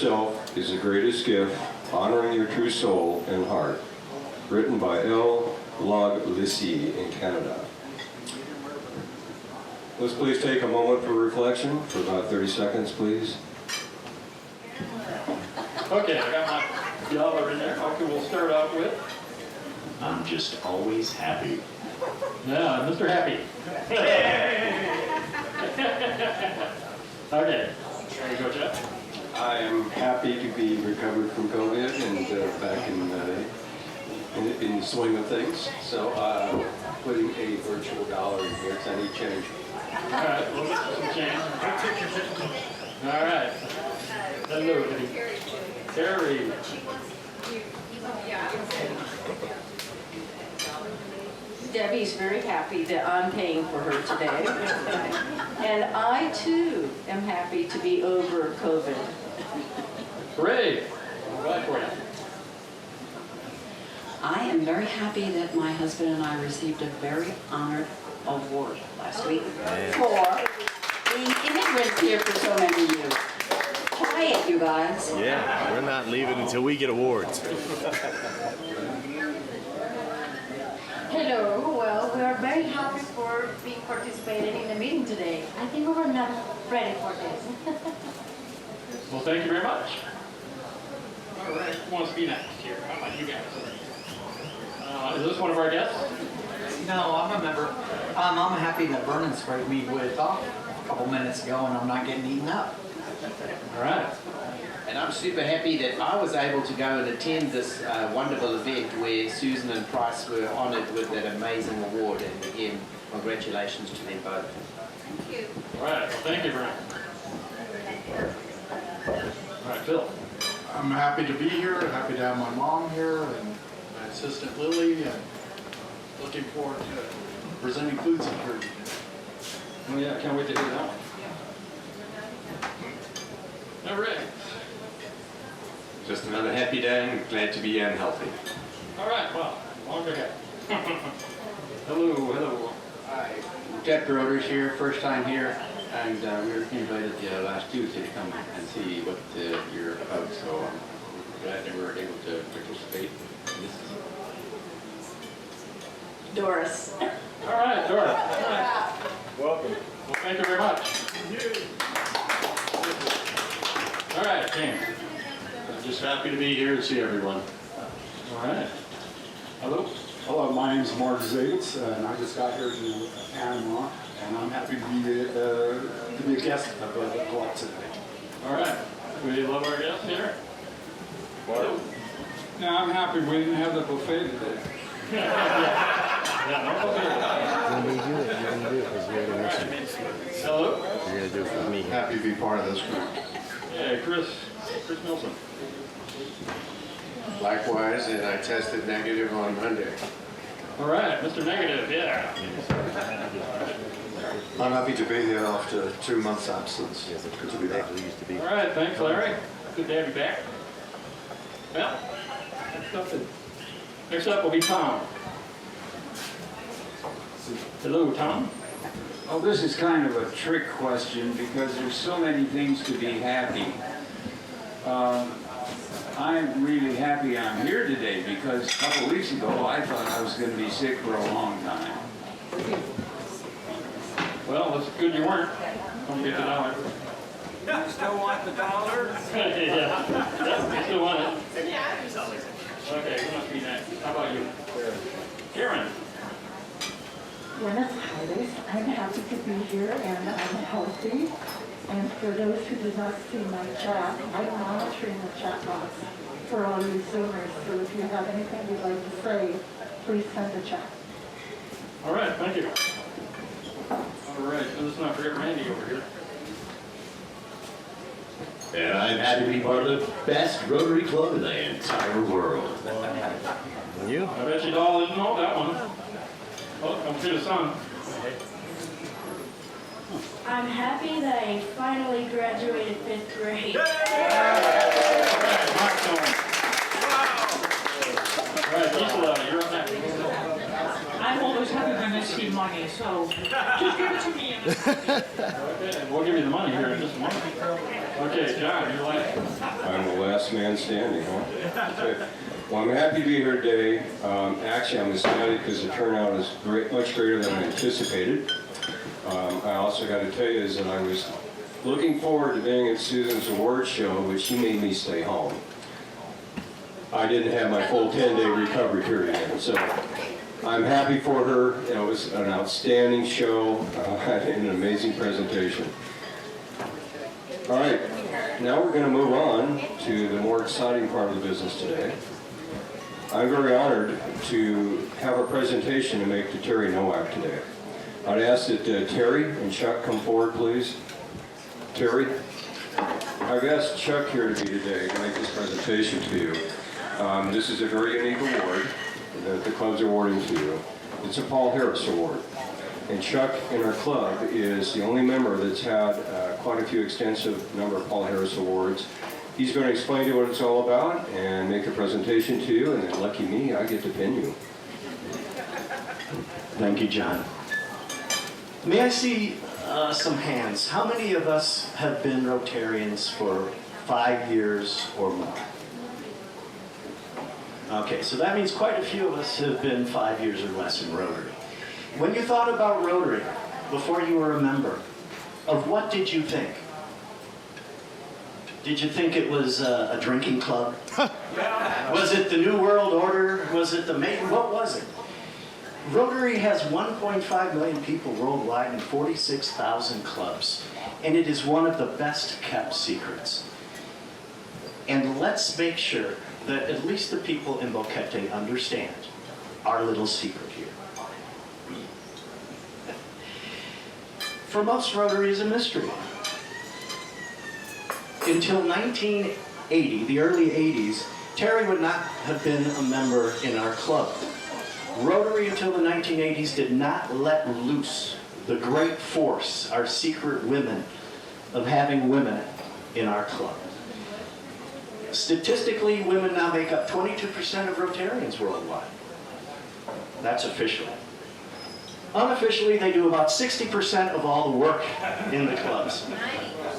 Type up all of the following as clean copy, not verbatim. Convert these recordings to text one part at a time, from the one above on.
yourself is the greatest gift, honoring your true soul and heart. Written by L. Log Lissy in Canada. Let's please take a moment for reflection for about 30 seconds, please. Okay, I got my dollar in there. Okay, we'll start out with. I'm just always happy. Yeah, Mr. Happy. Okay, there you go, Jeff. I am happy to be recovered from COVID and back in the swing of things. So putting a virtual dollar in here, I need change. All right, we'll get you some change. All right. Hello, Terry. Debbie's very happy that I'm paying for her today. And I too am happy to be over COVID. Hooray! I'm glad for you. I am very happy that my husband and I received a very honored award last week for being immigrants here for so many years. Quiet, you guys. Yeah, we're not leaving until we get awards. Hello, well, we are very happy for being participating in the meeting today. I think we were not ready for this. Well, thank you very much. All right, who wants to be next here? How about you guys? Is this one of our guests? No, I'm a member. I'm happy that Vernon sprayed me with off a couple minutes ago and I'm not getting eaten up. All right. And I'm super happy that I was able to go and attend this wonderful event where Susan and Price were honoured with that amazing award. And again, congratulations to them both. Thank you. All right, well, thank you, Brian. All right, Phil. I'm happy to be here, happy to have my mom here and my assistant Lily, and looking forward to presenting food security. Oh yeah, can't wait to hear that one. All right. Just another happy day and glad to be here and healthy. All right, well, long ahead. Hello, hello. Hi, Ted Broder's here, first time here, and we were invited last Tuesday to come and see what you're about, so I'm glad that we were able to participate in this. Doris. All right, Doris. All right. Welcome. Well, thank you very much. All right, James. I'm just happy to be here and see everyone. All right. Hello. Hello, my name is Mark Zaitz, and I just got here to Panama, and I'm happy to be a guest of the club today. All right. We love our guests here. Hello. Yeah, I'm happy we didn't have the buffet today. When we do it, you're going to do it because you're going to miss it. Hello. You're going to do it for me. Happy to be part of this group. Yeah, Chris Nelson. Likewise, and I tested negative on Monday. All right, Mr. Negative, yeah. I'm happy to be here after 2 months absence. Good to be back. All right, thanks, Larry. Good to have you back. Well, next up will be Tom. Hello, Tom. Oh, this is kind of a trick question because there's so many things to be happy. I'm really happy I'm here today because a couple weeks ago I thought I was going to be sick for a long time. Well, it's good you weren't. Don't get the dollar. You still want the dollar? Yeah, you still want it. Okay, who must be next? How about you? Karen. Buenas tardes. I'm happy to be here and I'm healthy. And for those who did not see my chat, I'm monitoring the chat box for all you Zoomers. So if you have anything you'd like to say, please send a chat. All right, thank you. All right, so let's not forget Randy over here. And I'm happy to be part of the best Rotary Club in the entire world. And you? I bet you all didn't know that one. Oh, come see the sun. I'm happy that I finally graduated 5th grade. All right, Gisela, you're up next. I'm always happy when I see money, so just give it to me. Okay, we'll give you the money here in just a moment. Okay, John, you're last. I'm the last man standing, huh? Okay. Well, I'm happy to be here today. Actually, I'm ecstatic because the turnout is much greater than I anticipated. I also got to tell you is that I was looking forward to being at Susan's award show, but she made me stay home. I didn't have my full 10-day recovery period yet, so I'm happy for her. It was an outstanding show and an amazing presentation. All right, now we're going to move on to the more exciting part of the business today. I'm very honored to have a presentation to make to Terry Nowak today. I'd ask that Terry and Chuck come forward, please. Terry, I've asked Chuck here to be today to make this presentation to you. This is a very unique award that the club's awarding to you. It's a Paul Harris Award. And Chuck in our club is the only member that's had quite a few extensive number of Paul Harris Awards. He's going to explain to you what it's all about and make a presentation to you, and then lucky me, I get to pin you. Thank you, John. May I see some hands? How many of us have been Rotarians for 5 years or more? Okay, so that means quite a few of us have been 5 years or less in Rotary. When you thought about Rotary, before you were a member, of what did you think? Did you think it was a drinking club? Was it the New World Order? Was it the Maiden? What was it? Rotary has 1.5 million people worldwide and 46,000 clubs, and it is one of the best kept secrets. And let's make sure that at least the people in Boquete understand our little secret here. For most, Rotary is a mystery. Until 1980, the early 80s, Terry would not have been a member in our club. Rotary until the 1980s did not let loose the great force, our secret women, of having women in our club. Statistically, women now make up 22% of Rotarians worldwide. That's official. Unofficially, they do about 60% of all the work in the clubs.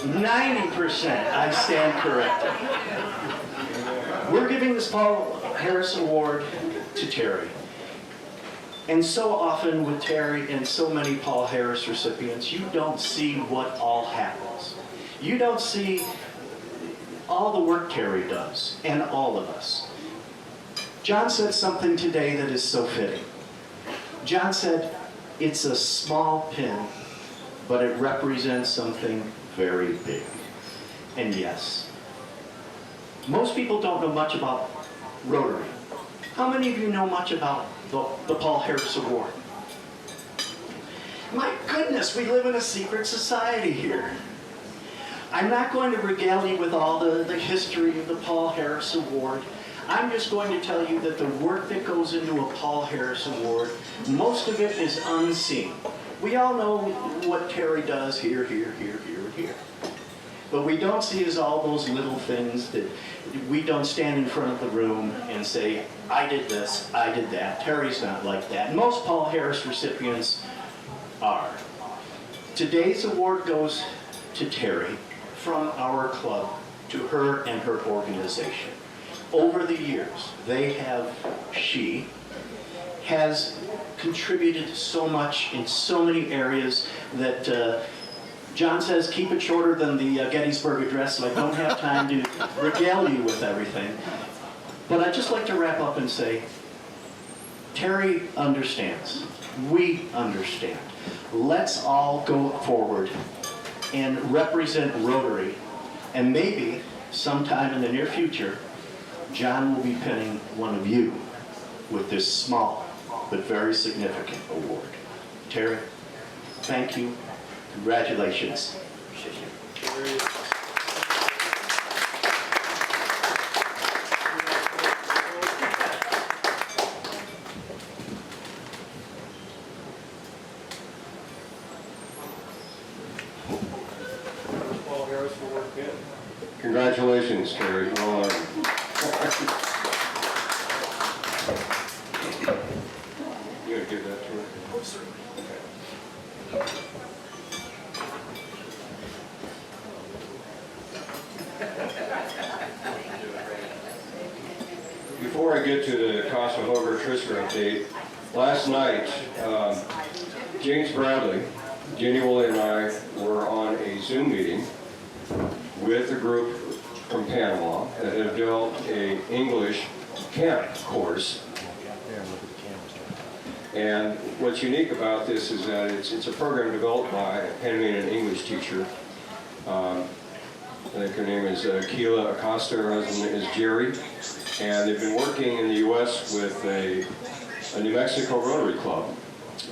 90%, I stand corrected. We're giving this Paul Harris Award to Terry. And so often with Terry and so many Paul Harris recipients, you don't see what all happens. You don't see all the work Terry does, and all of us. John said something today that is so fitting. John said, it's a small pin, but it represents something very big. And yes, most people don't know much about Rotary. How many of you know much about the Paul Harris Award? My goodness, we live in a secret society here. I'm not going to regale you with all the history of the Paul Harris Award. I'm just going to tell you that the work that goes into a Paul Harris Award, most of it is unseen. We all know what Terry does here, here, here, here, and here. But we don't see is all those little things that we don't stand in front of the room and say, I did this, I did that. Terry's not like that. Most Paul Harris recipients are. Today's award goes to Terry from our club to her and her organization. Over the years, she has contributed so much in so many areas that John says keep it shorter than the Gettysburg Address, so I don't have time to regale you with everything. But I'd just like to wrap up and say, Terry understands. We understand. Let's all go forward and represent Rotary, and maybe sometime in the near future, John will be pinning one of you with this small but very significant award. Terry, thank you. Congratulations. Paul Harris Award pin. Congratulations, Terry. Well done. You gotta give that to her? Oh, certainly. Okay. we get to the Costa-Hoger Trisker update, last night, James Bradley, Jenny Woolley and I were on a Zoom meeting with a group from Panama that have developed an English camp course. And what's unique about this is that it's a program developed by a Panamanian English teacher. I think her name is Keila Acosta, her husband is Jerry. And they've been working in the U.S. with a New Mexico Rotary Club.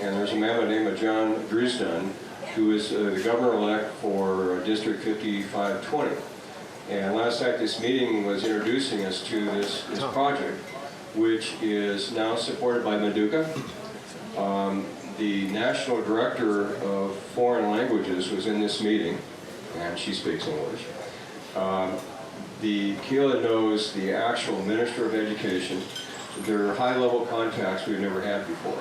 And there's a man by the name of John Drisden, who is the governor-elect for District 5520. And last night this meeting was introducing us to this project, which is now supported by Meduca. The National Director of Foreign Languages was in this meeting, and she speaks English. The Keila knows the actual Minister of Education. They're high-level contacts we've never had before.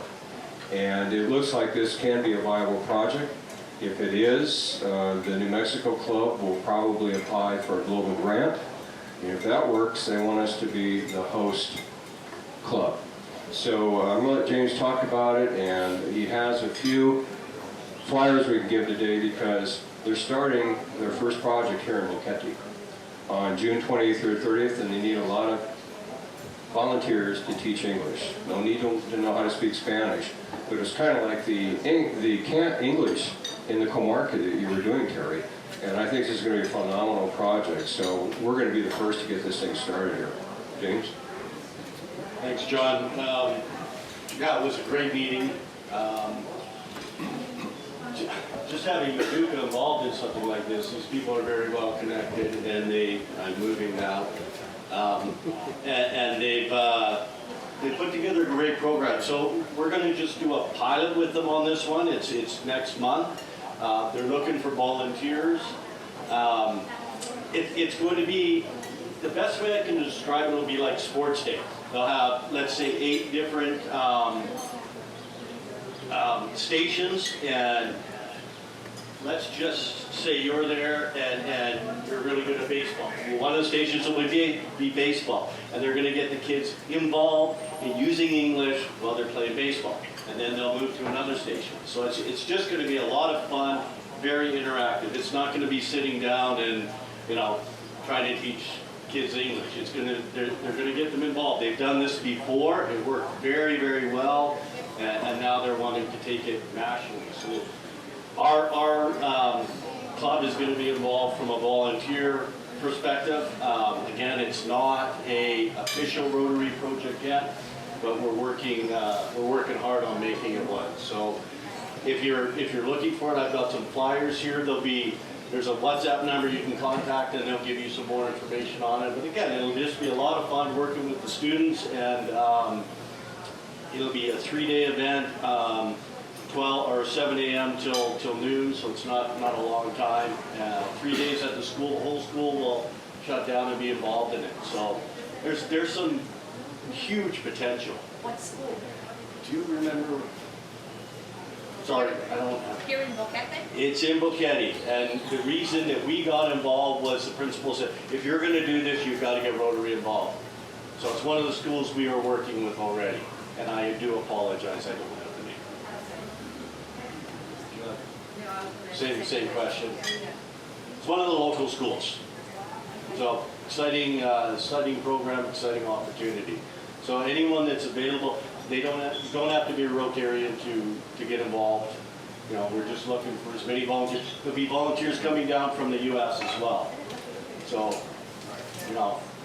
And it looks like this can be a viable project. If it is, the New Mexico Club will probably apply for a global grant. And if that works, they want us to be the host club. So I'm going to let James talk about it, and he has a few flyers we can give today because they're starting their first project here in Boquete on June 20th through 30th, and they need a lot of volunteers to teach English. No need to know how to speak Spanish, but it's kind of like the English in the comarca that you were doing, Terry. And I think this is going to be a phenomenal project, so we're going to be the first to get this thing started here. James? Thanks, John. Yeah, it was a great meeting. Just having Meduca involved in something like this, these people are very well connected, and I'm moving now. And they put together a great program. So we're going to just do a pilot with them on this one. It's next month. They're looking for volunteers. It's going to be, the best way I can describe it will be like sports day. They'll have, let's say, 8 different stations, and let's just say you're there and you're really good at baseball. Well, one of the stations will be baseball, and they're going to get the kids involved in using English while they're playing baseball, and then they'll move to another station. So it's just going to be a lot of fun, very interactive. It's not going to be sitting down and trying to teach kids English. They're going to get them involved. They've done this before. It worked very, very well, and now they're wanting to take it nationally. So our club is going to be involved from a volunteer perspective. Again, it's not an official Rotary project yet, but we're working hard on making it one. So if you're looking for it, I've got some flyers here. There's a WhatsApp number you can contact, and they'll give you some more information on it. But again, it'll just be a lot of fun working with the students, and it'll be a 3-day event, 7 a.m. till noon, so it's not a long time. 3 days at the school, the whole school will shut down and be involved in it. So there's some huge potential. What school? Do you remember? Sorry, I don't. Here in Boquete? It's in Boquete, and the reason that we got involved was the principal said, if you're going to do this, you've got to get Rotary involved. So it's one of the schools we are working with already, and I do apologize, I don't have the name. Same question. It's one of the local schools. So exciting program, exciting opportunity. So anyone that's available, they don't have to be a Rotarian to get involved. We're just looking for as many volunteers. There'll be volunteers coming down from the U.S. as well. So,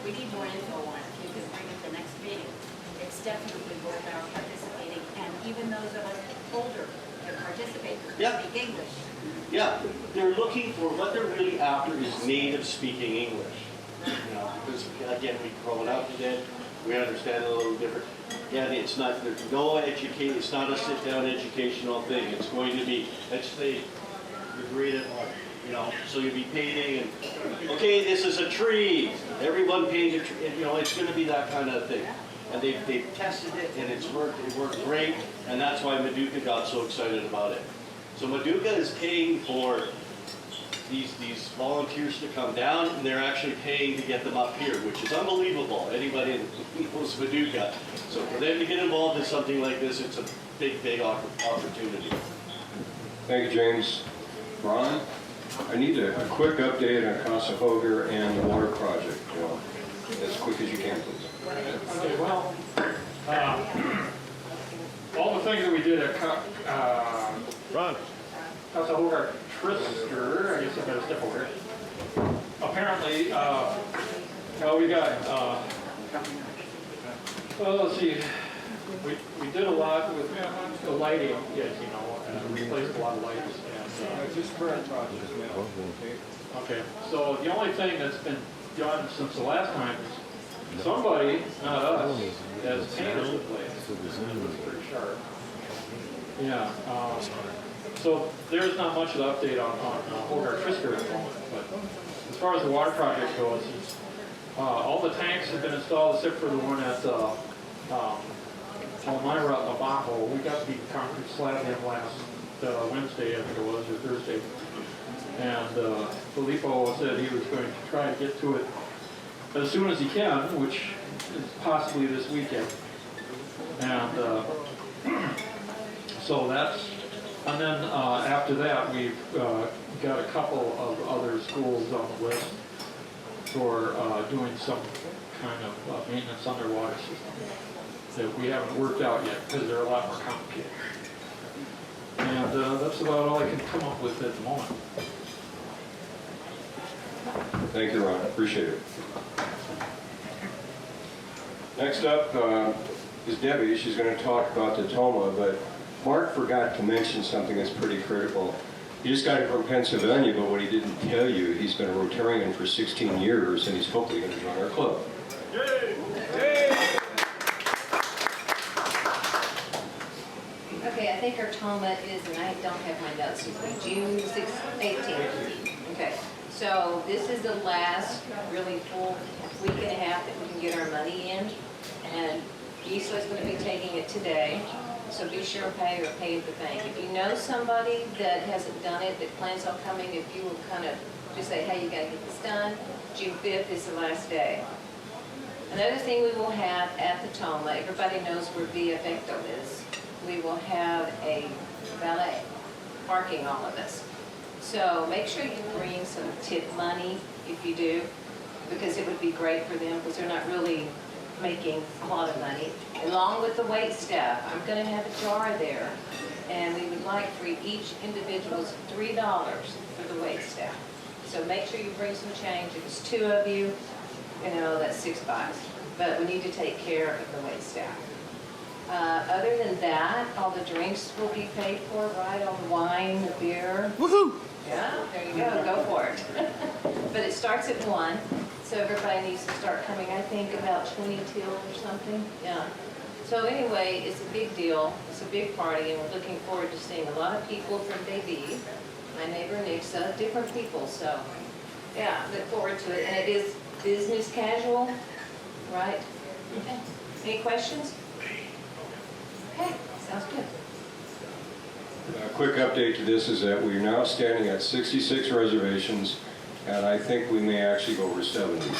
We need more info on it. If you could bring it to the next meeting. It's definitely worth our participating, and even those of us older can participate and speak English. Yeah, they're looking for, what they're really after is native speaking English. Because again, we grow up with it, we understand it a little different. Yeah, there's no education, it's not a sit-down educational thing. It's going to be, let's say, you're great at art, so you'll be painting and, okay, this is a tree. Everyone painted a tree, it's going to be that kind of thing. And they've tested it, and it worked great, and that's why Meduca got so excited about it. So Meduca is paying for these volunteers to come down, and they're actually paying to get them up here, which is unbelievable. Anybody that knows Paducah. So for them to get involved in something like this, it's a big, big opportunity. Thank you, James. Ron, I need a quick update on Casa Hoger and the water project, as quick as you can, please. Okay, well, all the things that we did at Casa Hogar Trister, I guess I better step over here. Apparently, well, we got, well, let's see, we did a lot with the lighting, yes, we replaced a lot of lights. And, just for our project. okay, so the only thing that's been done since the last time is somebody, not us, has painted the place. It was pretty sharp. Yeah. So there's not much of an update on Hogar Trister at the moment, but as far as the water project goes, all the tanks have been installed except for the one at Elmira Abajo. We got the concrete slab in last Wednesday, I think it was, or Thursday. And Filippo said he was going to try to get to it as soon as he can, which is possibly this weekend. And so that's, and then after that, we've got a couple of other schools on the list for doing some kind of maintenance on their water system that we haven't worked out yet because they're a lot more complicated. And that's about all I can come up with at the moment. Thank you, Ron. Appreciate it. Next up is Debbie. She's going to talk about the TOMA, but Mark forgot to mention something that's pretty critical. He just got it from Pennsylvania, but what he didn't tell you, he's been a Rotarian for 16 years, and he's hopefully going to join our club. Yay! Yay! Okay, I think our TOMA is, and I don't have my notes with me, June 18th. Okay, so this is the last really full week and a half that we can get our money in, and Gisela's going to be taking it today. So be sure to pay or pay the bank. If you know somebody that hasn't done it, that plans on coming, if you will kind of just say, hey, you got to get this done, June 5th is the last day. Another thing we will have at the TOMA, everybody knows where VFecto is. We will have a valet parking all of us. So make sure you bring some tip money if you do, because it would be great for them because they're not really making a lot of money. Along with the wait staff, I'm going to have a jar there, and we would like for each individual's $3 for the wait staff. So make sure you bring some change. If it's 2 of you, that's $6. But we need to take care of the wait staff. Other than that, all the drinks will be paid for, right? All the wine, the beer. Woohoo! Yeah, there you go. Go for it. But it starts at 1. So everybody needs to start coming, I think, about 20 till or something. Yeah. So anyway, it's a big deal. It's a big party, and we're looking forward to seeing a lot of people from Baby, my neighbor Nixa, different people. So, yeah, look forward to it. And it is business casual, right? Okay. Any questions? Okay, sounds good. A quick update to this is that we're now standing at 66 reservations, and I think we may actually go over 70.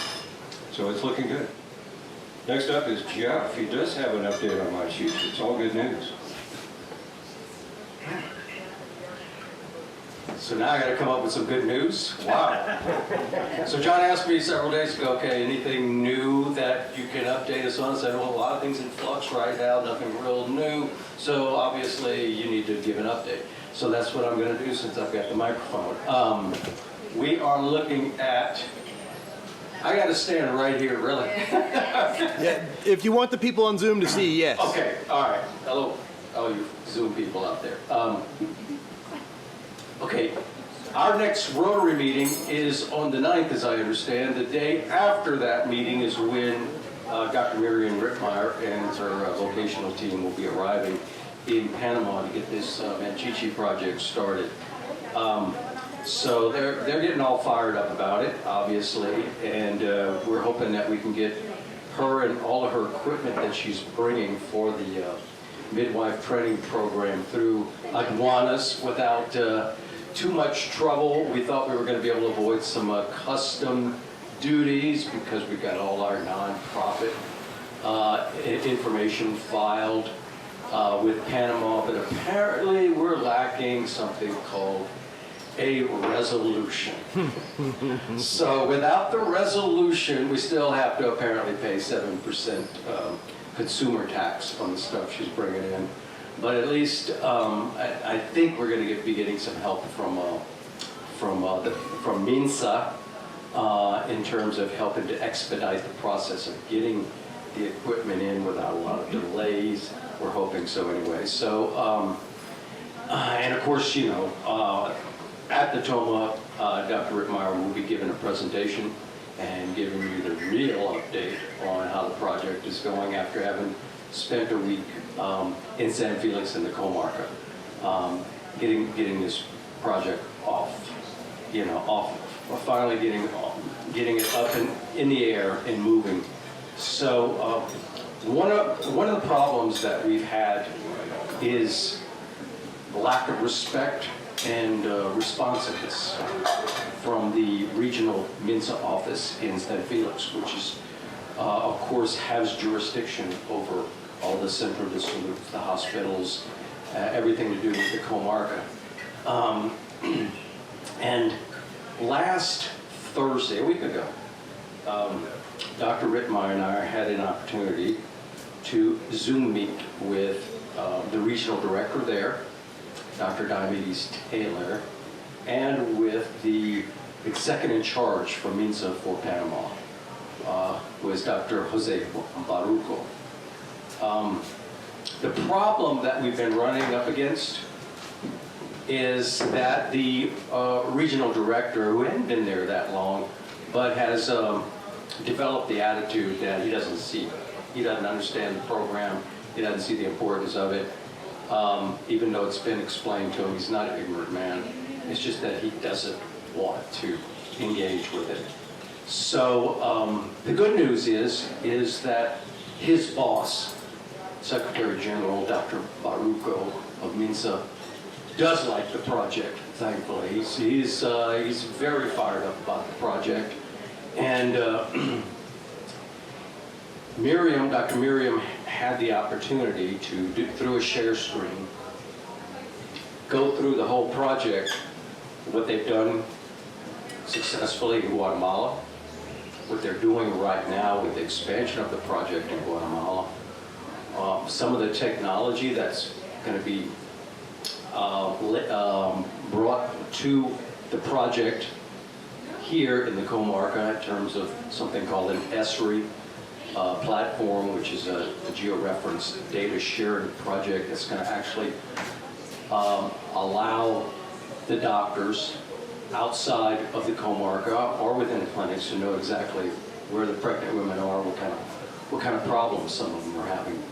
So it's looking good. Next up is Jeff. He does have an update on my sheet. It's all good news. So now I got to come up with some good news? Wow. So John asked me several days ago, okay, anything new that you can update us on? I said, well, a lot of things in flux right now, nothing real new. So obviously you need to give an update. So that's what I'm going to do since I've got the microphone. We are looking at, I got to stand right here, really. Yeah, if you want the people on Zoom to see, yes. Okay, all right. Hello, all you Zoom people out there. Okay, our next Rotary meeting is on the 9th, as I understand. The day after that meeting is when Dr. Miriam Rittmeyer and her vocational team will be arriving in Panama to get this Manchichi project started. So they're getting all fired up about it, obviously, and we're hoping that we can get her and all of her equipment that she's bringing for the midwife training program through Aduanas without too much trouble. We thought we were going to be able to avoid some custom duties because we've got all our nonprofit information filed with Panama, but apparently we're lacking something called a resolution. So without the resolution, we still have to apparently pay 7% consumer tax on the stuff she's bringing in. But at least I think we're going to be getting some help from MINSA in terms of helping to expedite the process of getting the equipment in without a lot of delays. We're hoping so anyway. So, and of course, you know, at the TOMA, Dr. Rittmeyer will be giving a presentation and giving you the real update on how the project is going after having spent a week in San Felix in the Comarca, getting this project off, you know, finally getting it up in the air and moving. So one of the problems that we've had is lack of respect and responsiveness from the regional MINSA office in San Felix, which is, of course, has jurisdiction over all the Centro de Salud, the hospitals, everything to do with the Comarca. And last Thursday, a week ago, Dr. Rittmeyer and I had an opportunity to Zoom meet with the regional director there, Dr. Diomedes Taylor, and with the executive in charge for MINSA for Panama, who is Dr. Jose Baruco. The problem that we've been running up against is that the regional director, who hadn't been there that long, but has developed the attitude that he doesn't see. He doesn't understand the program. He doesn't see the importance of it. Even though it's been explained to him, he's not an ignorant man. It's just that he doesn't want to engage with it. So the good news is that his boss, Secretary General Dr. Baruco of MINSA, does like the project, thankfully. He's very fired up about the project. And Dr. Miriam had the opportunity to, through a share screen, go through the whole project, what they've done successfully in Guatemala, what they're doing right now with the expansion of the project in Guatemala, some of the technology that's going to be brought to the project here in the Comarca in terms of something called an ESRI platform, which is a georeference data sharing project that's going to actually allow the doctors outside of the Comarca or within the clinics to know exactly where the pregnant women are, what kind of problems some of them are having.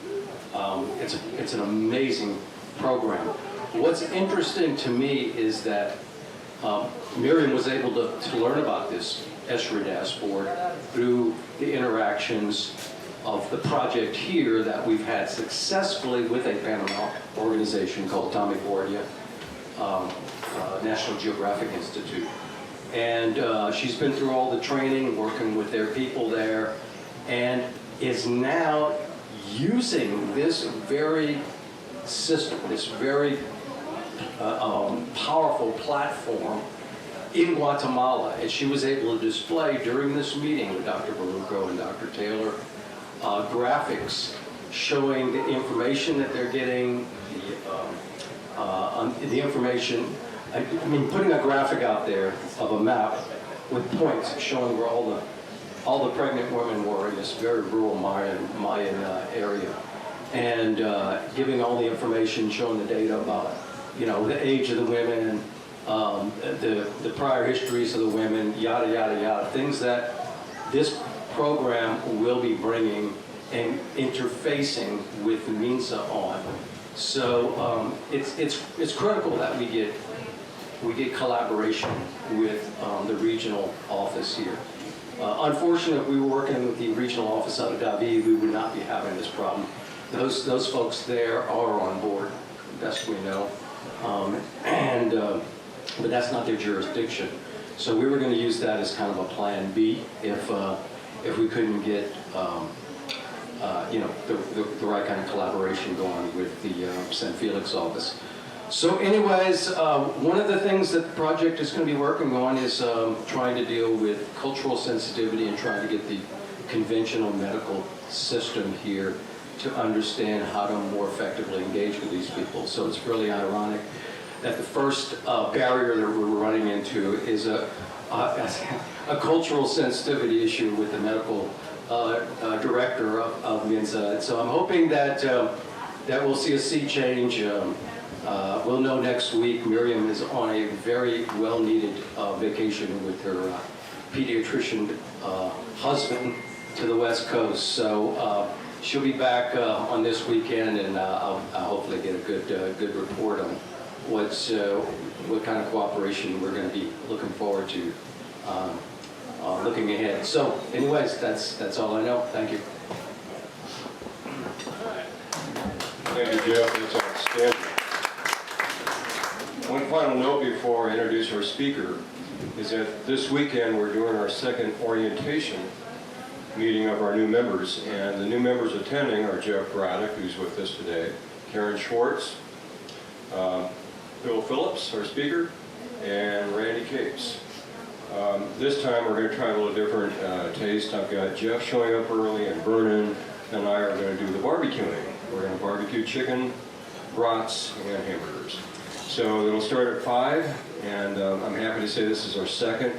It's an amazing program. What's interesting to me is that Miriam was able to learn about this ESRI dashboard through the interactions of the project here that we've had successfully with a Panama organization called Tommy Guardia, National Geographic Institute. And she's been through all the training, working with their people there, and is now using this very system, this very powerful platform in Guatemala. And she was able to display during this meeting with Dr. Baruco and Dr. Taylor graphics showing the information that they're getting, the information, I mean, putting a graphic out there of a map with points showing where all the pregnant women were in this very rural Mayan area, and giving all the information, showing the data about, you know, the age of the women, the prior histories of the women, yada, yada, yada, things that this program will be bringing and interfacing with MINSA on. So it's critical that we get collaboration with the regional office here. Unfortunately, if we were working with the regional office out of David, we would not be having this problem. Those folks there are on board, best we know. but that's not their jurisdiction. So we were going to use that as kind of a plan B if we couldn't get the right kind of collaboration going with the St. Felix office. So anyways, one of the things that the project is going to be working on is trying to deal with cultural sensitivity and trying to get the conventional medical system here to understand how to more effectively engage with these people. So it's really ironic that the first barrier that we're running into is a cultural sensitivity issue with the medical director of Mensa. So I'm hoping that we'll see a sea change. We'll know next week. Miriam is on a very well-needed vacation with her pediatrician husband to the West Coast. So she'll be back on this weekend, and I'll hopefully get a good report on what kind of cooperation we're going to be looking forward to looking ahead. So anyways, that's all I know. Thank you. Thank you, Jeff. That's outstanding. One final note before I introduce our speaker is that this weekend we're doing our second orientation meeting of our new members, and the new members attending are Jeff Braddock, who's with us today, Karen Schwartz, Bill Phillips, our speaker, and Randy Capes. This time we're going to try a little different taste. I've got Jeff showing up early, and Vernon and I are going to do the barbecuing. We're going to barbecue chicken, brats, and hamburgers. So it'll start at 5, and I'm happy to say this is our second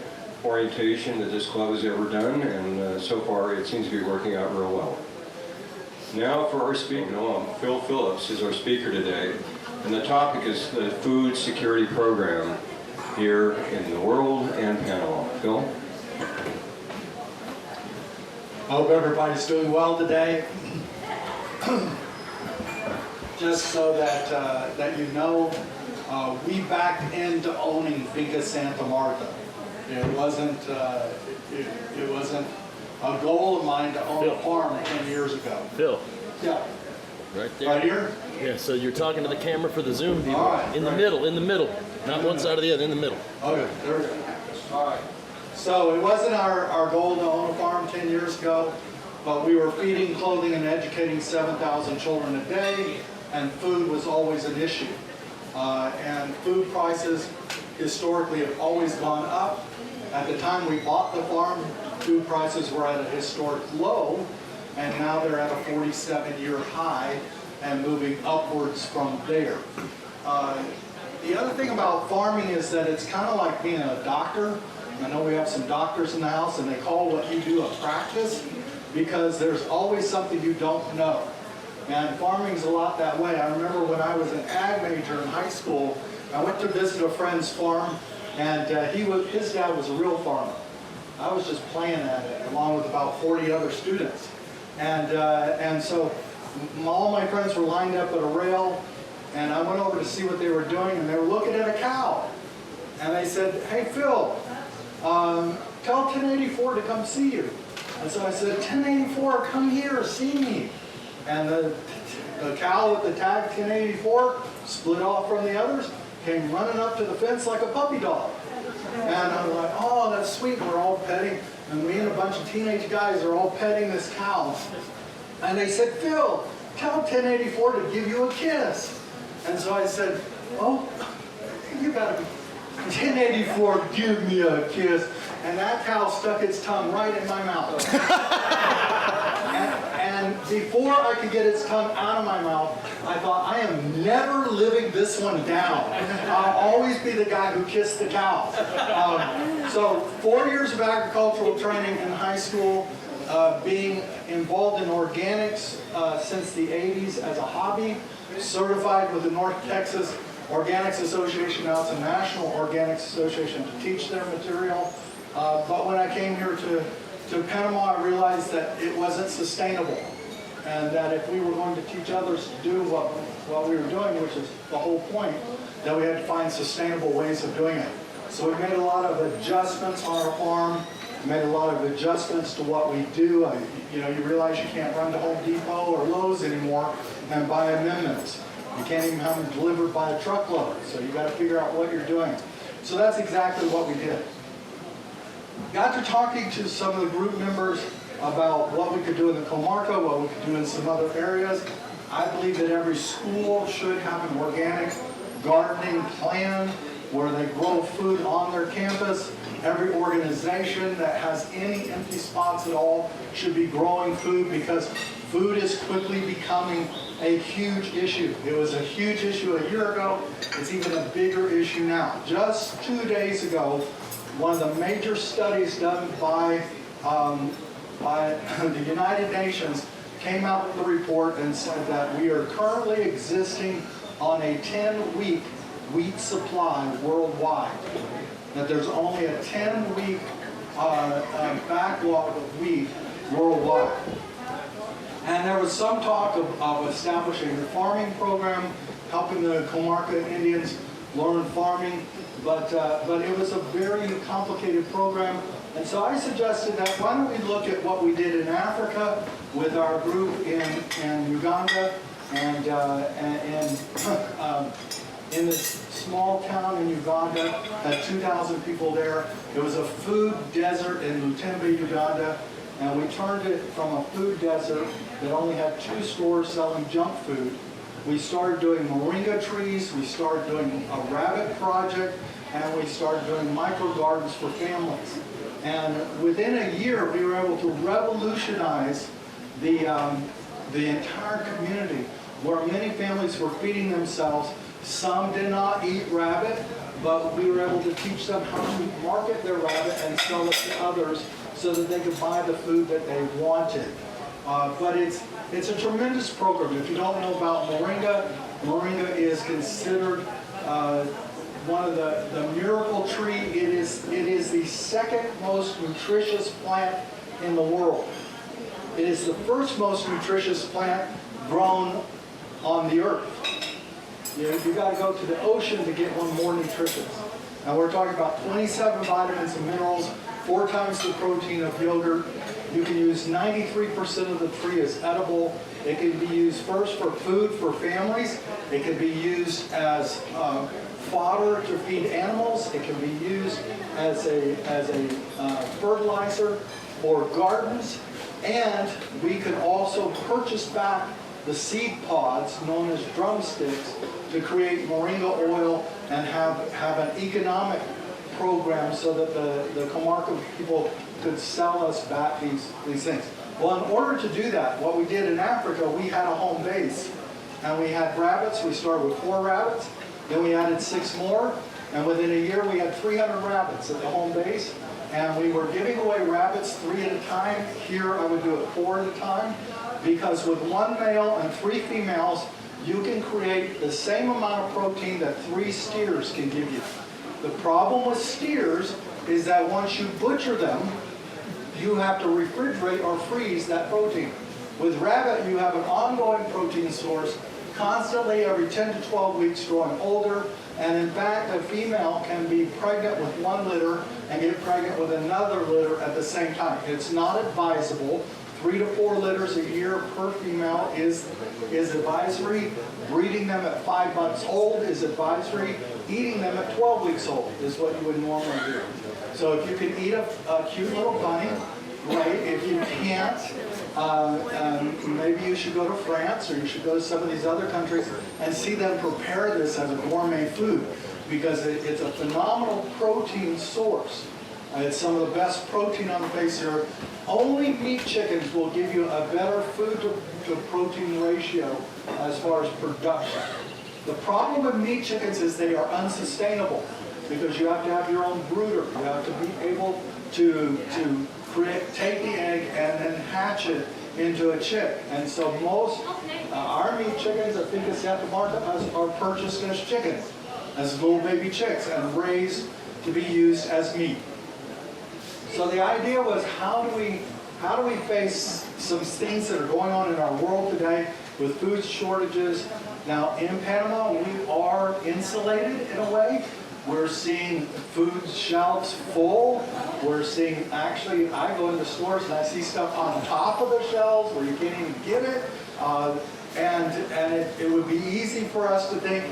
orientation that this club has ever done, and so far it seems to be working out real well. Now for our speaker. Phil Phillips is our speaker today, and the topic is the food security program here in the world and Panama. Phil? I hope everybody's doing well today. Just so that you know, we backed into owning Finca Santa Marta. It wasn't a goal of mine to own a farm 10 years ago. Phil. Yeah. Right there. Right here? Yeah, so you're talking to the camera for the Zoom viewer. All right, in the middle. Not one side or the other, in the middle. Okay, there we go. All right. So it wasn't our goal to own a farm 10 years ago, but we were feeding, clothing, and educating 7,000 children a day, and food was always an issue. And food prices historically have always gone up. At the time we bought the farm, food prices were at a historic low, and now they're at a 47-year high and moving upwards from there. The other thing about farming is that it's kind of like being a doctor. I know we have some doctors in the house, and they call what you do a practice because there's always something you don't know. And farming's a lot that way. I remember when I was an ag major in high school, I went to visit a friend's farm, and his dad was a real farmer. I was just playing at it, along with about 40 other students. And so all my friends were lined up at a rail, and I went over to see what they were doing, and they were looking at a cow. And they said, "Hey, Phil, tell 1084 to come see you." And so I said, "1084, come here, see me." And the cow with the tag 1084 split off from the others, came running up to the fence like a puppy dog. And I was like, "Oh, that's sweet." We're all petting, and me and a bunch of teenage guys are all petting this cow. And they said, "Phil, tell 1084 to give you a kiss." And so I said, "Oh, you gotta be 1084, give me a kiss." And that cow stuck its tongue right in my mouth. And before I could get its tongue out of my mouth, I thought, I am never living this one down. I'll always be the guy who kissed the cow. So 4 years of agricultural training in high school, being involved in organics since the 80s as a hobby, certified with the North Texas Organics Association. Now it's a National Organics Association to teach their material. But when I came here to Panama, I realized that it wasn't sustainable, and that if we were going to teach others to do what we were doing, which is the whole point, that we had to find sustainable ways of doing it. So we made a lot of adjustments on our farm, made a lot of adjustments to what we do. You realize you can't run to Home Depot or Lowe's anymore and buy amendments. You can't even have them delivered by a truckload, so you got to figure out what you're doing. So that's exactly what we did. Got to talking to some of the group members about what we could do in the comarca, what we could do in some other areas. I believe that every school should have an organic gardening plan where they grow food on their campus. Every organization that has any empty spots at all should be growing food, because food is quickly becoming a huge issue. It was a huge issue a year ago. It's even a bigger issue now. Just 2 days ago, one of the major studies done by the United Nations came out with a report and said that we are currently existing on a 10-week wheat supply worldwide. That there's only a 10-week backlog of wheat worldwide. And there was some talk of establishing a farming program, helping the comarca Indians learn farming, but it was a very complicated program. And so I suggested that why don't we look at what we did in Africa with our group in Uganda and in this small town in Uganda, had 2,000 people there. It was a food desert in Lutembe, Uganda, and we turned it from a food desert that only had 2 stores selling junk food. We started doing moringa trees, we started doing a rabbit project, and we started doing micro gardens for families. And within a year, we were able to revolutionize the entire community, where many families were feeding themselves. Some did not eat rabbit, but we were able to teach them how to market their rabbit and sell it to others so that they could buy the food that they wanted. But it's a tremendous program. If you don't know about moringa, moringa is considered one of the miracle tree. It is the second most nutritious plant in the world. It is the first most nutritious plant grown on the earth. You got to go to the ocean to get one more nutritious. Now we're talking about 27 vitamins and minerals, 4 times the protein of yogurt. You can use 93% of the tree as edible. It can be used first for food for families. It can be used as fodder to feed animals. It can be used as a fertilizer for gardens. And we could also purchase back the seed pods, known as drumsticks, to create moringa oil and have an economic program so that the comarca people could sell us back these things. Well, in order to do that, what we did in Africa, we had a home base. And we had rabbits. We started with 4 rabbits. Then we added 6 more. And within a year, we had 300 rabbits at the home base. And we were giving away rabbits 3 at a time. Here, I would do it 4 at a time. Because with 1 male and 3 females, you can create the same amount of protein that 3 steers can give you. The problem with steers is that once you butcher them, you have to refrigerate or freeze that protein. With rabbit, you have an ongoing protein source, constantly every 10 to 12 weeks growing older. And in fact, a female can be pregnant with 1 litter and get pregnant with another litter at the same time. It's not advisable. 3 to 4 litters a year per female is advisory. Breeding them at 5 months old is advisory. Eating them at 12 weeks old is what you would normally do. So if you can eat a cute little bunny, great. If you can't, maybe you should go to France, or you should go to some of these other countries and see them prepare this as a gourmet food, because it's a phenomenal protein source. It's some of the best protein on the face of the earth. Only meat chickens will give you a better food to protein ratio as far as production. The problem with meat chickens is they are unsustainable, because you have to have your own brooder. You have to be able to take the egg and then hatch it into a chick. And so most our meat chickens at Finca Santa Marta are purchased as chickens, as little baby chicks, and raised to be used as meat. So the idea was, how do we face some things that are going on in our world today with food shortages? Now in Panama, we are insulated in a way. We're seeing food shelves full. We're seeing, actually, I go into stores and I see stuff on top of the shelves where you can't even get it. And it would be easy for us to think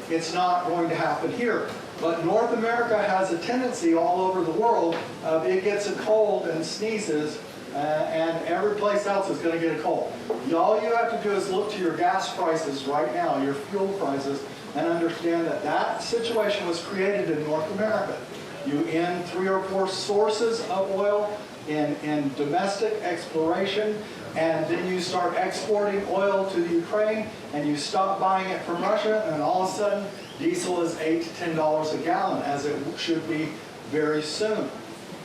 it's not going to happen here. But North America has a tendency all over the world of it gets a cold and sneezes, and every place else is going to get a cold. All you have to do is look to your gas prices right now, your fuel prices, and understand that that situation was created in North America. You end 3 or 4 sources of oil in domestic exploration, and then you start exporting oil to the Ukraine, and you stop buying it from Russia, and all of a sudden diesel is $8 to $10 a gallon, as it should be very soon.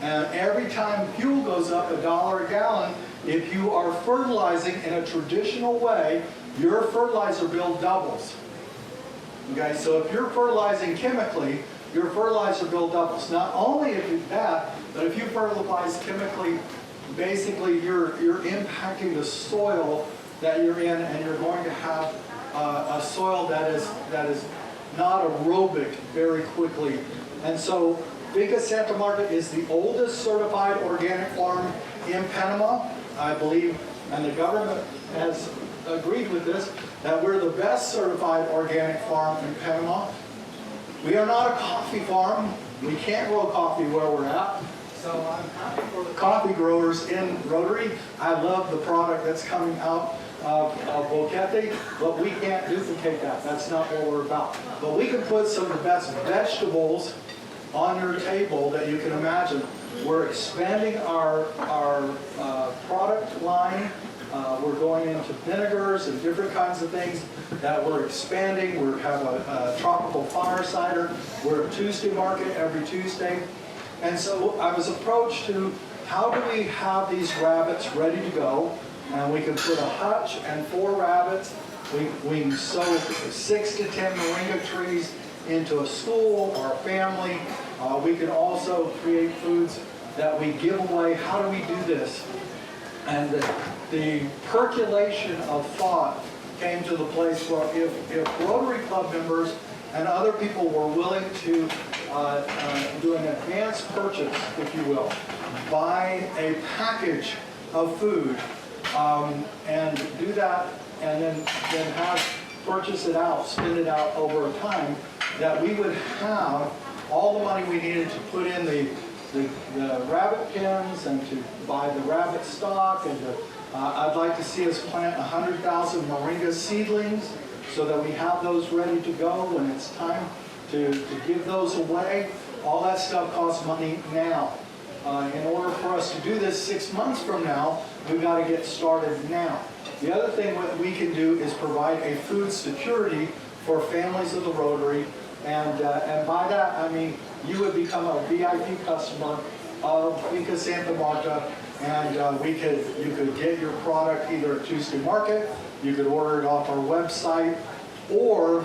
And every time fuel goes up $1 a gallon, if you are fertilizing in a traditional way, your fertilizer bill doubles. Okay, so if you're fertilizing chemically, your fertilizer bill doubles. Not only if you do that, but if you fertilize chemically, basically you're impacting the soil that you're in, and you're going to have a soil that is not aerobic very quickly. And so Finca Santa Marta is the oldest certified organic farm in Panama, I believe, and the government has agreed with this, that we're the best certified organic farm in Panama. We are not a coffee farm. We can't grow coffee where we're at. So I'm happy for the coffee growers in Rotary. I love the product that's coming out of Boquete, but we can't duplicate that. That's not what we're about. But we can put some of the best vegetables on your table that you can imagine. We're expanding our product line. We're going into vinegars and different kinds of things that we're expanding. We have a tropical fire cider. We're at Tuesday market every Tuesday. And so I was approached to, how do we have these rabbits ready to go? And we can put a hutch and 4 rabbits. We can sow 6 to 10 moringa trees into a school or a family. We can also create foods that we give away. How do we do this? And the percolation of thought came to the place where if Rotary Club members and other people were willing to do an advanced purchase, if you will, buy a package of food and do that, and then purchase it out, spend it out over time, that we would have all the money we needed to put in the rabbit pens and to buy the rabbit stock, and I'd like to see us plant 100,000 moringa seedlings so that we have those ready to go when it's time to give those away. All that stuff costs money now. In order for us to do this 6 months from now, we've got to get started now. The other thing that we can do is provide a food security for families of the Rotary, and by that I mean you would become a VIP customer of Finca Santa Marta, and you could get your product either at Tuesday Market, you could order it off our website, or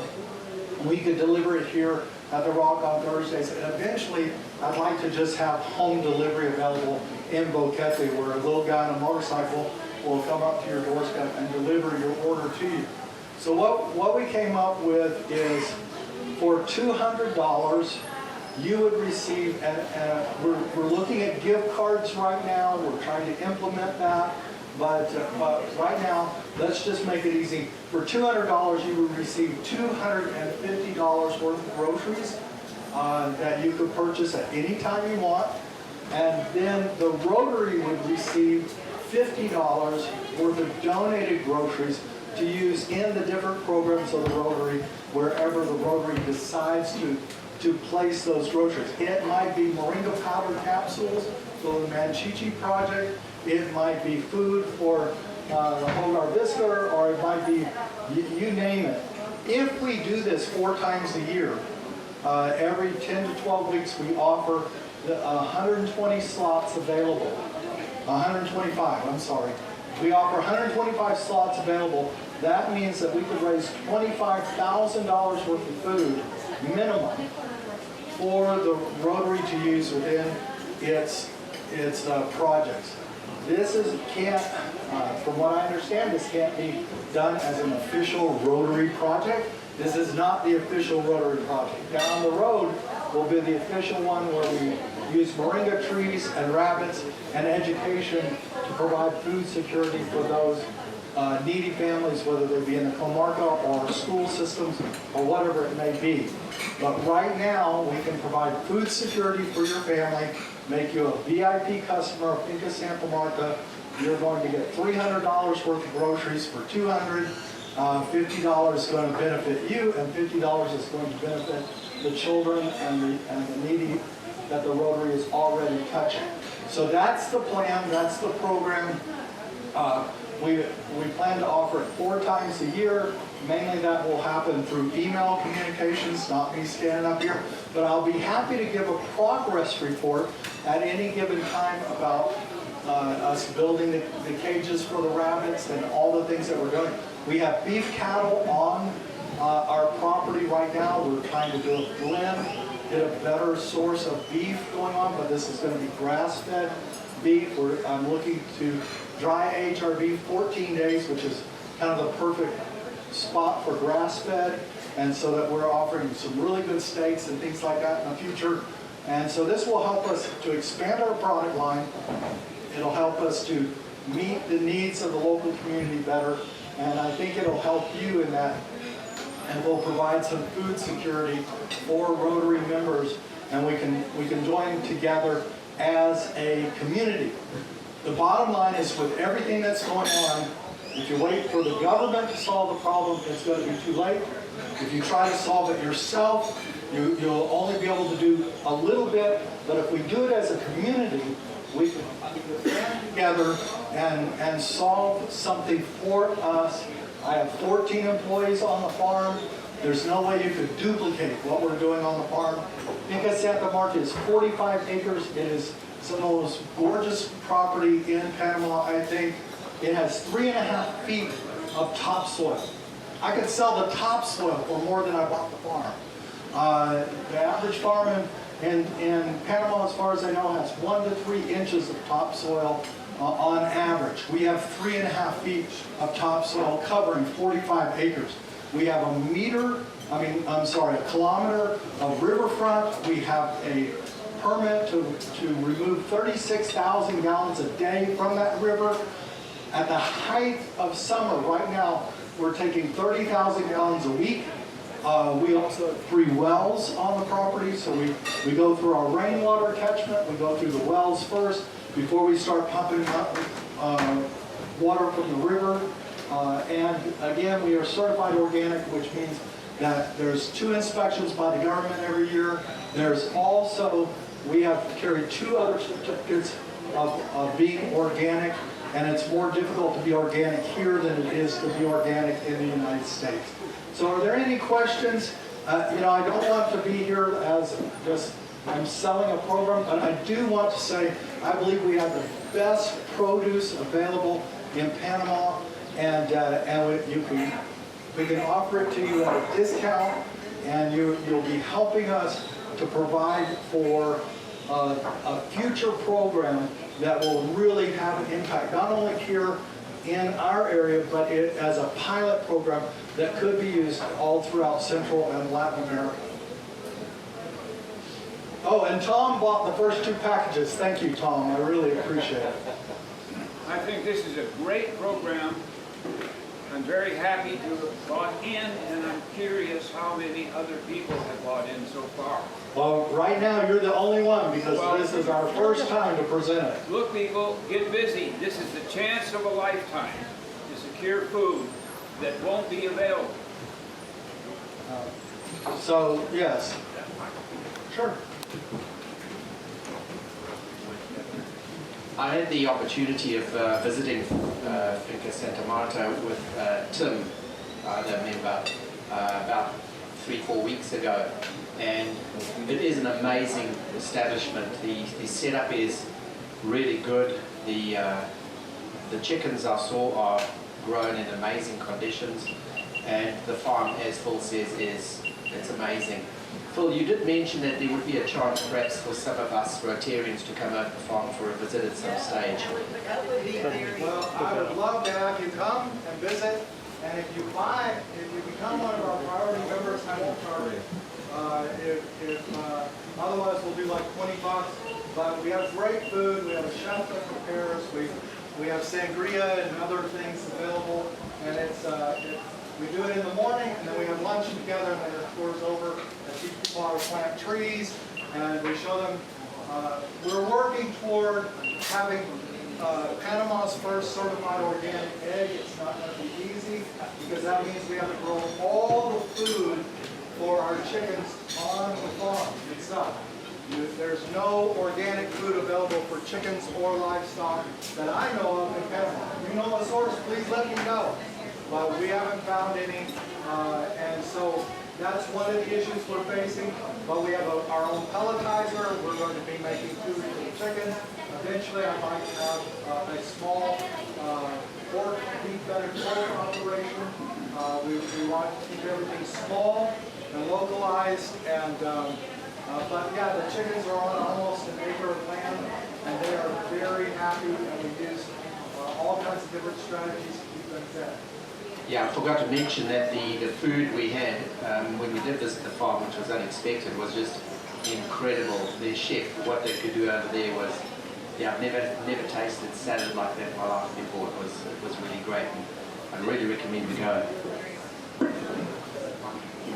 we could deliver it here at the Rock on Thursdays. And eventually, I'd like to just have home delivery available in Boquete, where a little guy on a motorcycle will come up to your doorstep and deliver your order to you. So what we came up with is, for $200, you would receive, and we're looking at gift cards right now. We're trying to implement that. But right now, let's just make it easy. For $200, you would receive $250 worth of groceries that you could purchase at any time you want. And then the Rotary would receive $50 worth of donated groceries to use in the different programs of the Rotary, wherever the Rotary decides to place those groceries. It might be moringa powder capsules for the Manchichi project. It might be food for the Hogar Vista, or it might be, you name it. If we do this 4 times a year, every 10 to 12 weeks, we offer 120 slots available. 125, I'm sorry. We offer 125 slots available. That means that we could raise $25,000 worth of food, minimum, for the Rotary to use within its projects. This can't, from what I understand, this can't be done as an official Rotary project. This is not the official Rotary project. Down the road will be the official one, where we use moringa trees and rabbits and education to provide food security for those needy families, whether they be in the comarca or school systems or whatever it may be. But right now, we can provide food security for your family, make you a VIP customer of Finca Santa Marta. You're going to get $300 worth of groceries for $200. $50 is going to benefit you, and $50 is going to benefit the children and the needy that the Rotary is already touching. So that's the plan, that's the program. We plan to offer it 4 times a year. Mainly that will happen through email communications, not me standing up here. But I'll be happy to give a progress report at any given time about us building the cages for the rabbits and all the things that we're doing. We have beef cattle on our property right now. We're trying to do a blend, get a better source of beef going on, but this is going to be grass-fed beef. I'm looking to dry age our beef 14 days, which is kind of the perfect spot for grass-fed, and so that we're offering some really good steaks and things like that in the future. And so this will help us to expand our product line. It'll help us to meet the needs of the local community better, and I think it'll help you in that, and we'll provide some food security for Rotary members, and we can join together as a community. The bottom line is, with everything that's going on, if you wait for the government to solve the problem, it's going to be too late. If you try to solve it yourself, you'll only be able to do a little bit, but if we do it as a community, we can stand together and solve something for us. I have 14 employees on the farm. There's no way you could duplicate what we're doing on the farm. Finca Santa Marta is 45 acres. It is some of the most gorgeous property in Panama, I think. It has 3.5 feet of topsoil. I could sell the topsoil for more than I bought the farm. The average farm in Panama, as far as I know, has 1 to 3 inches of topsoil on average. We have 3.5 feet of topsoil covering 45 acres. We have a kilometer of riverfront. We have a permit to remove 36,000 gallons a day from that river. At the height of summer, right now, we're taking 30,000 gallons a week. We also have 3 wells on the property, so we go through our rainwater catchment. We go through the wells first before we start pumping up water from the river. And again, we are certified organic, which means that there's 2 inspections by the government every year. There's also, we have carried 2 other certificates of being organic, and it's more difficult to be organic here than it is to be organic in the United States. So are there any questions? I don't want to be here as just I'm selling a program, but I do want to say I believe we have the best produce available in Panama, and we can offer it to you at a discount, and you'll be helping us to provide for a future program that will really have an impact, not only here in our area, but as a pilot program that could be used all throughout Central and Latin America. Oh, and Tom bought the first 2 packages. Thank you, Tom. I really appreciate it. I think this is a great program. I'm very happy to have bought in, and I'm curious how many other people have bought in so far. Well, right now you're the only one, because this is our first time to present it. Look, people, get busy. This is the chance of a lifetime to secure food that won't be available. So, yes. Sure. I had the opportunity of visiting Finca Santa Marta with Tim, the member, about 3-4 weeks ago, and it is an amazing establishment. The setup is really good. The chickens I saw are grown in amazing conditions, and the farm, as Phil says, it's amazing. Phil, you did mention that there would be a chance perhaps for some of us Rotarians to come out to the farm for a visit at some stage. Well, I would love to have you come and visit, and if you become one of our priority members, I won't charge you. Otherwise, we'll do like $20. But we have great food. We have a chef that prepares. We have sangria and other things available, and we do it in the morning, and then we have lunch together, and then it pours over and teach people how to plant trees, and we show them. We're working toward having Panama's first certified organic egg. It's not going to be easy, because that means we have to grow all the food for our chickens on the farm itself. There's no organic food available for chickens or livestock that I know of in Panama. If you know a source, please let me know. But we haven't found any, and so that's one of the issues we're facing. But we have our own pelletizer. We're going to be making food for the chickens. Eventually, I'd like to have a small pork, beef-bedded pork operation. We want to keep everything small and localized, and but yeah, the chickens are on almost an acre of land, and they are very happy, and we use all kinds of different strategies to keep them fed. Yeah, I forgot to mention that the food we had when we did visit the farm, which was unexpected, was just incredible. The chef, what they could do over there was, yeah, I've never tasted salad like that in my life before. It was really great, and I really recommend you go.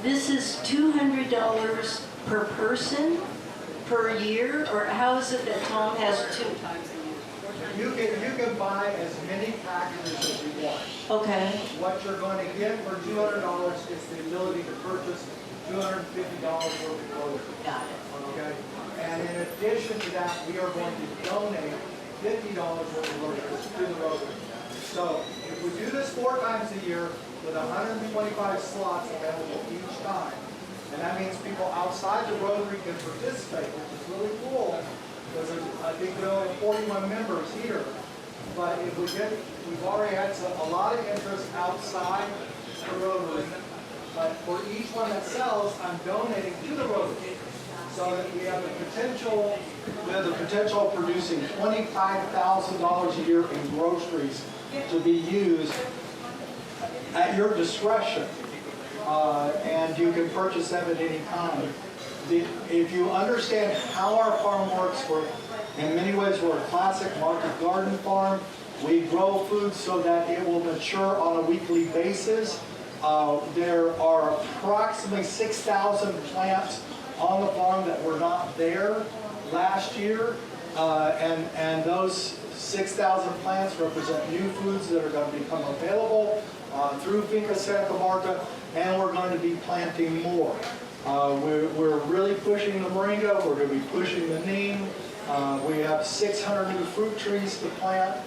This is $200 per person per year, or how is it that Tom has two? You can buy as many packages as you want. Okay. What you're going to get for $200 is the ability to purchase $250 worth of groceries. Got it. Okay. And in addition to that, we are going to donate $50 worth of groceries to the Rotary. So if we do this 4 times a year with 125 slots available each time, and that means people outside the Rotary can participate, which is really cool, because I think we only have 41 members here. But if we've already had a lot of interest outside the Rotary. But for each one that sells, I'm donating to the Rotary, so that we have the potential of producing $25,000 a year in groceries to be used at your discretion. And you can purchase them at any time. If you understand how our farm works, in many ways we're a classic market garden farm. We grow food so that it will mature on a weekly basis. There are approximately 6,000 plants on the farm that were not there last year. And those 6,000 plants represent new foods that are going to become available through Finca Santa Marta, and we're going to be planting more. We're really pushing the moringa, we're going to be pushing the neem. We have 600 new fruit trees to plant.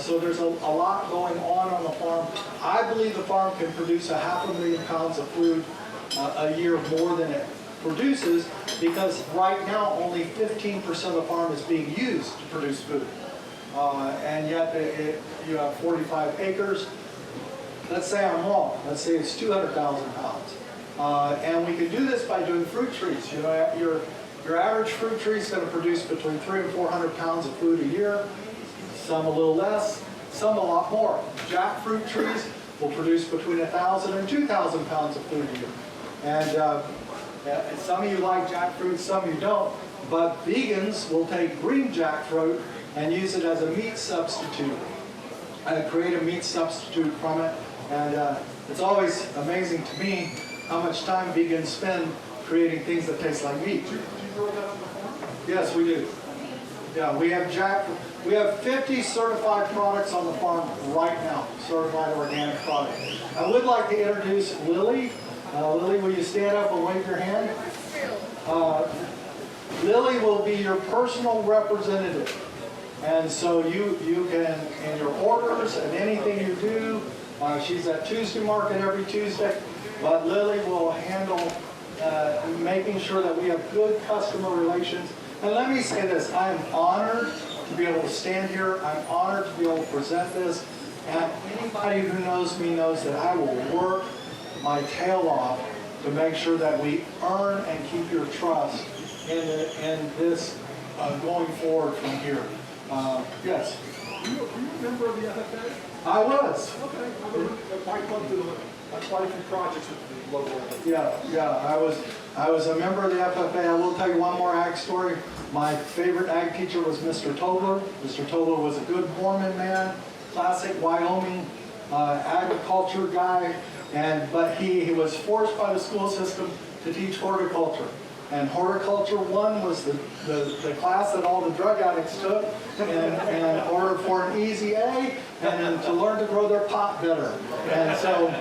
So there's a lot going on the farm. I believe the farm can produce 500,000 pounds of food a year more than it produces, because right now only 15% of the farm is being used to produce food. And yet you have 45 acres. Let's say I'm wrong. Let's say it's 200,000 pounds. And we can do this by doing fruit trees. You know, your average fruit tree is going to produce between 300 and 400 pounds of food a year. Some a little less, some a lot more. Jackfruit trees will produce between 1,000 and 2,000 pounds of food a year. And some of you like jackfruit, some of you don't. But vegans will take green jackfruit and use it as a meat substitute. And create a meat substitute from it. And it's always amazing to me how much time vegans spend creating things that taste like meat. Yes, we do. Yeah, we have 50 certified products on the farm right now, certified organic products. I would like to introduce Lily. Lily, will you stand up and wave your hand? Lily will be your personal representative. And so you can, in your orders and anything you do, she's at Tuesday Market every Tuesday, but Lily will handle making sure that we have good customer relations. And let me say this, I am honored to be able to stand here. I'm honored to be able to present this. And anybody who knows me knows that I will work my tail off to make sure that we earn and keep your trust in this going forward from here. Yes? Are you a member of the FFA? I was. Okay. Why come to the quite a few projects with the local. Yeah, I was a member of the FFA. I will tell you one more ag story. My favorite ag teacher was Mr. Tobler. Mr. Tobler was a good Mormon man, classic Wyoming agriculture guy, but he was forced by the school system to teach horticulture. And horticulture 1 was the class that all the drug addicts took in order for an easy A and to learn to grow their pot better. And so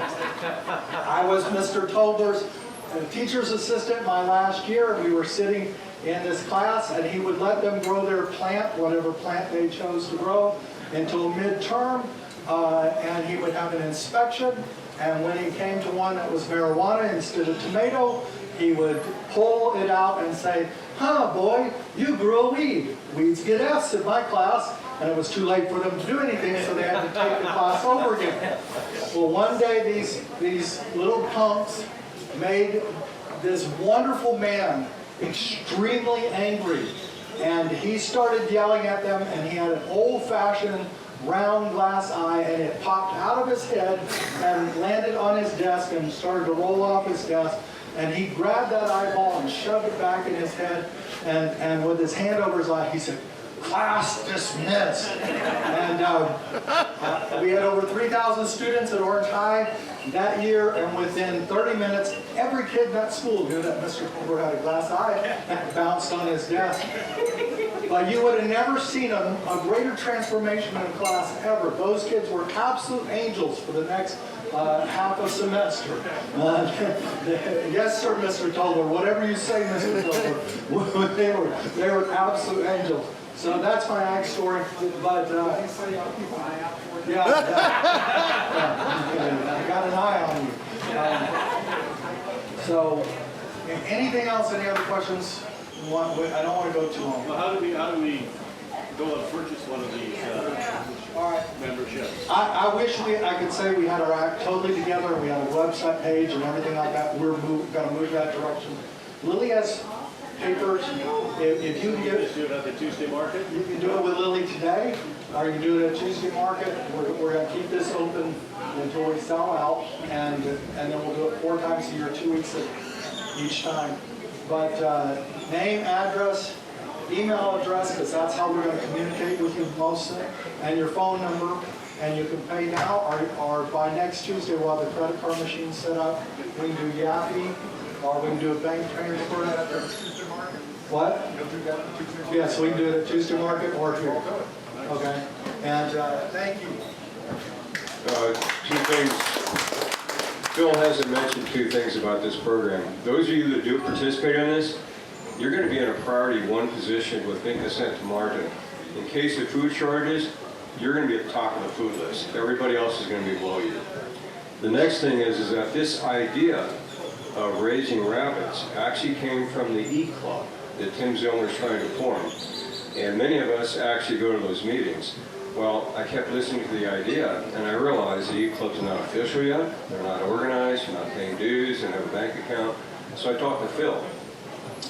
I was Mr. Tobler's teacher's assistant my last year, and we were sitting in this class, and he would let them grow their plant, whatever plant they chose to grow, until midterm, and he would have an inspection, and when he came to one that was marijuana instead of tomato, he would pull it out and say, "Huh, boy, you grew a weed. Weeds get Fs in my class." And it was too late for them to do anything, so they had to take the class over again. Well, one day these little punks made this wonderful man extremely angry. And he started yelling at them, and he had an old-fashioned round glass eye, and it popped out of his head and landed on his desk and started to roll off his desk. And he grabbed that eyeball and shoved it back in his head, and with his hand over his eye, he said, "Class dismissed." And we had over 3,000 students at Orange High that year, and within 30 minutes, every kid in that school knew that Mr. Cooper had a glass eye and bounced on his desk. But you would have never seen a greater transformation in a class ever. Those kids were absolute angels for the next half a semester. Yes, sir, Mr. Tobler. Whatever you say, Mr. Tobler. They were absolute angels. So that's my ag story. But yeah, I got an eye on you. So, anything else? Any other questions? I don't want to go too long. Well, how do we go and purchase one of these memberships? I wish I could say we had our act totally together and we had a website page and everything like that. We're going to move that direction. Lily has papers. If you can get just do it at the Tuesday market? You can do it with Lily today, or you can do it at Tuesday market. We're going to keep this open until we sell out, and then we'll do it 4 times a year, 2 weeks each time. But name, address, email address, because that's how we're going to communicate with you mostly, and your phone number, and you can pay now, or by next Tuesday we'll have the credit card machine set up. We can do Yappy, or we can do a bank transfer at the Tuesday market. What? Yeah, so we can do it at Tuesday market or here. Okay, and thank you. 2 things. Phil hasn't mentioned 2 things about this program. Those of you that do participate in this, you're going to be in a priority 1 position with Finca Santa Marta. In case of food shortages, you're going to be at the top of the food list. Everybody else is going to be below you. The next thing is that this idea of raising rabbits actually came from the E-Club that Tim Zillmer's trying to form. And many of us actually go to those meetings. Well, I kept listening to the idea, and I realized the E-Club's not official yet. They're not organized, they're not paying dues, they don't have a bank account. So I talked to Phil,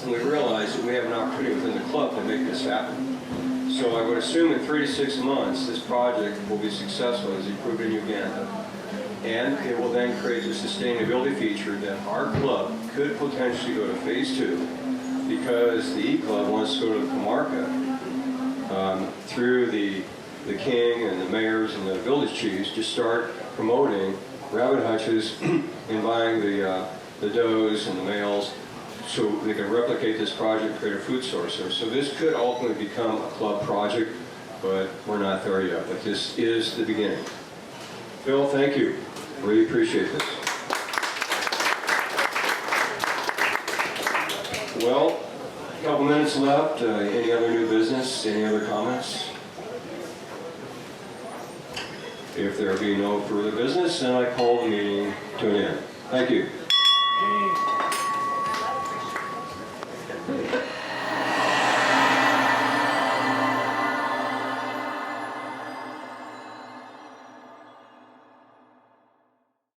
and we realized that we have an opportunity within the club to make this happen. So I would assume in 3 to 6 months, this project will be successful as he proved in Uganda. And it will then create a sustainability feature that our club could potentially go to phase 2, because the E-Club wants to go to the comarca through the king and the mayors and the village chiefs to start promoting rabbit hutches and buying the does and the males so they can replicate this project and create a food source there. So this could ultimately become a club project, but we're not there yet. But this is the beginning. Phil, thank you. Really appreciate this. Well, a couple minutes left. Any other new business? Any other comments? If there be no further business, then I call the meeting to an end. Thank you.